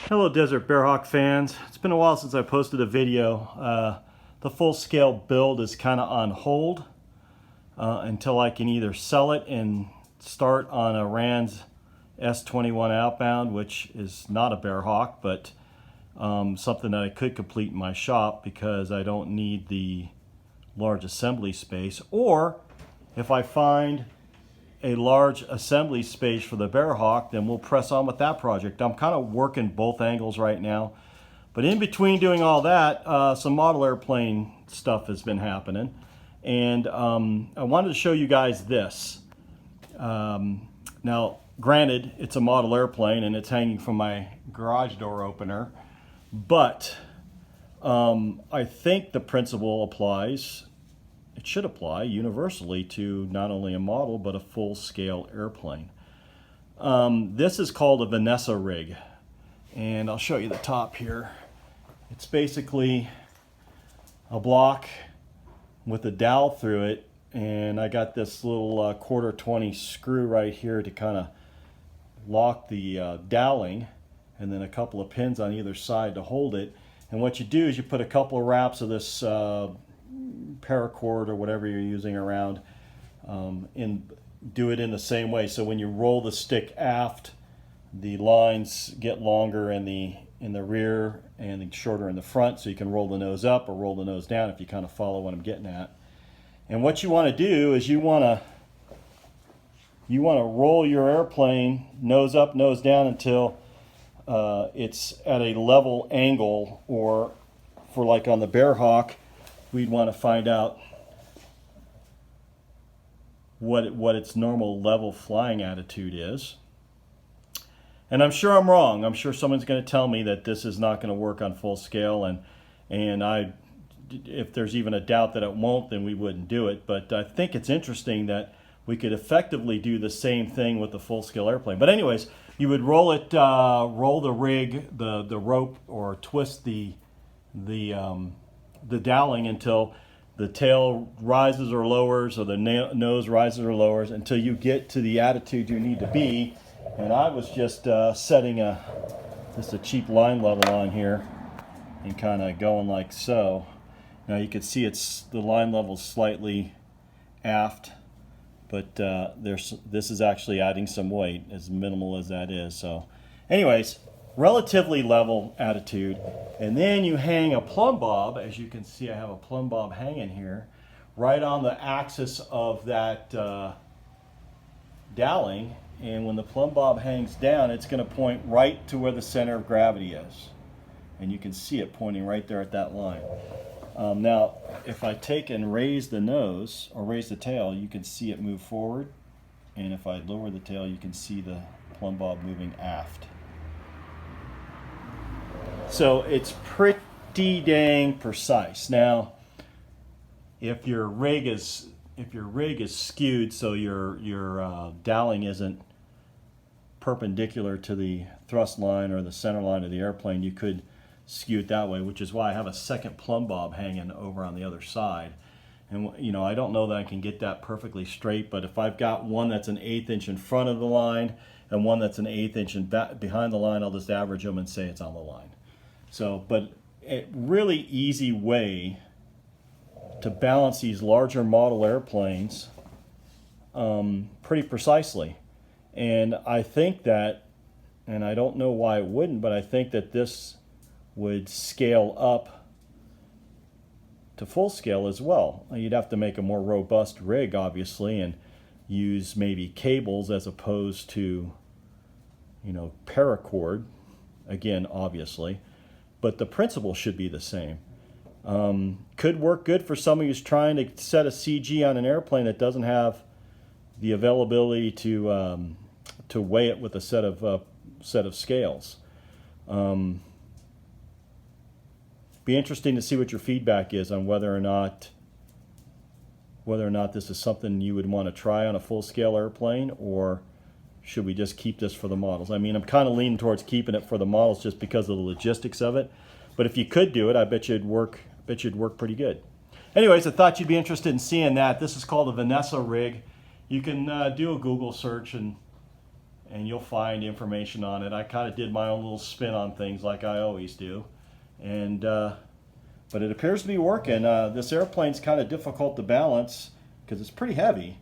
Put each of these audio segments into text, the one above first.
Hello Desert Bearhawk fans. It's been a while since I posted a video. The full-scale build is kind of on hold until I can either sell it and start on a Rand's S21 outbound, which is not a Bearhawk, but something that I could complete in my shop because I don't need the large assembly space, or if I find a large assembly space for the Bearhawk, then we'll press on with that project. I'm kind of working both angles right now. But in between doing all that, some model airplane stuff has been happening. And I wanted to show you guys this. Now, granted, it's a model airplane and it's hanging from my garage door opener. But I think the principle applies. It should apply universally to not only a model but a full-scale airplane. This is called a Vanessa Rig, and I'll show you the top here. It's basically a block with a dowel through it, and I got this little quarter 20 screw right here to kind of lock the doweling, and then a couple of pins on either side to hold it. And what you do is you put a couple of wraps of this paracord or whatever you're using around, do it in the same way. So when you roll the stick aft, the lines get longer in the rear and shorter in the front, so you can roll the nose up or roll the nose down, if you kind of follow what I'm getting at. And what you want to do is you want to roll your airplane nose up, nose down until it's at a level angle, or for like on the Bearhawk, we'd want to find out what its normal level flying attitude is. And I'm sure I'm wrong. I'm sure someone's going to tell me that this is not going to work on full scale, and if there's even a doubt that it won't, then we wouldn't do it. But I think it's interesting that we could effectively do the same thing with the full scale airplane. But anyways, you would roll the rig, the rope, or twist the doweling until the tail rises or lowers, or the nose rises or lowers, until you get to the attitude you need to be. And I was just setting just a cheap line level on here and kind of going like so. Now you can see the line level slightly aft, but this is actually adding some weight, as minimal as that is. So anyways, relatively level attitude. And then you hang a plumb bob. As you can see, I have a plumb bob hanging here right on the axis of that doweling, and when the plumb bob hangs down, it's going to point right to where the center of gravity is, and you can see it pointing right there at that line. Now if I take and raise the nose or raise the tail, you can see it move forward, and if I lower the tail, you can see the plumb bob moving aft. So it's pretty dang precise. Now, if your rig is skewed, so your doweling isn't perpendicular to the thrust line or the center line of the airplane, you could skew it that way, which is why I have a second plumb bob hanging over on the other side. And I don't know that I can get that perfectly straight, but if I've got one that's an 1/8 inch in front of the line and one that's an 1/8 inch behind the line, I'll just average them and say it's on the line. So, but a really easy way to balance these larger model airplanes pretty precisely. And I think that, and I don't know why it wouldn't, but I think that this would scale up to full scale as well. You'd have to make a more robust rig, obviously, and use maybe cables as opposed to, paracord, again, obviously. But the principle should be the same. Could work good for somebody who's trying to set a CG on an airplane that doesn't have the availability to weigh it with a set of scales. Be interesting to see what your feedback is on whether or not this is something you would want to try on a full-scale airplane, or should we just keep this for the models? I mean, I'm kind of leaning towards keeping it for the models just because of the logistics of it. But if you could do it, I bet you'd work pretty good. Anyways, I thought you'd be interested in seeing that. This is called a Vanessa Rig. You can do a Google search and and you'll find information on it. I kind of did my own little spin on things like I always do, and but it appears to be working. This airplane's kind of difficult to balance because it's pretty heavy.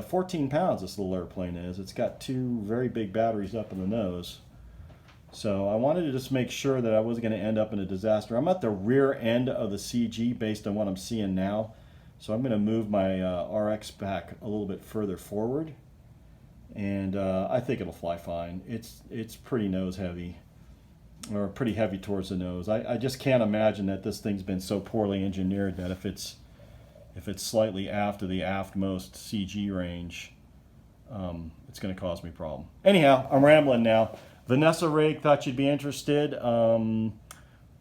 14 pounds this little airplane is. It's got two very big batteries up in the nose. So I wanted to just make sure that I wasn't going to end up in a disaster. I'm at the rear end of the CG based on what I'm seeing now. So I'm going to move my RX back a little bit further forward. And I think it'll fly fine. It's pretty nose heavy, or pretty heavy towards the nose. I just can't imagine that this thing's been so poorly engineered that if it's slightly aft of the aftmost CG range, it's going to cause me a problem. Anyhow, I'm rambling now. Vanessa Rig, thought you'd be interested.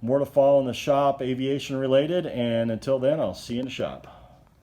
More to follow in the shop, aviation related, and until then, I'll see you in the shop.